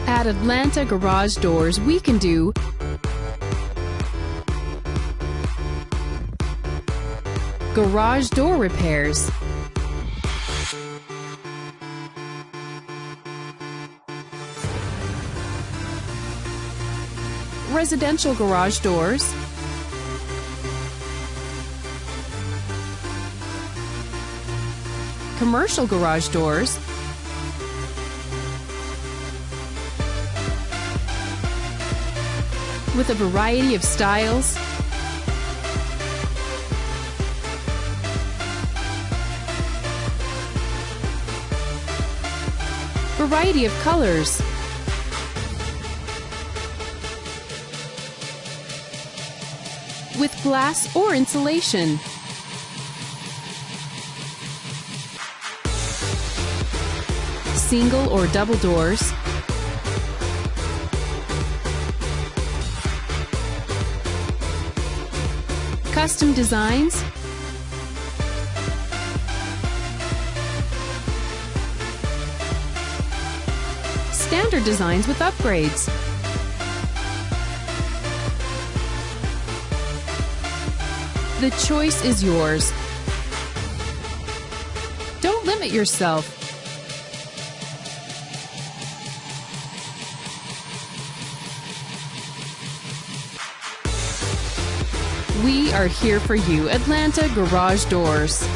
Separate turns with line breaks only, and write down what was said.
At Atlanta Garage Doors, we can do garage door repairs, residential garage doors, commercial garage doors, with a variety of styles, variety of colors, with glass or insulation, single or double doors, custom designs, standard designs with upgrades, the choice is yours. Don't limit yourself. We are here for you, Atlanta Garage Doors.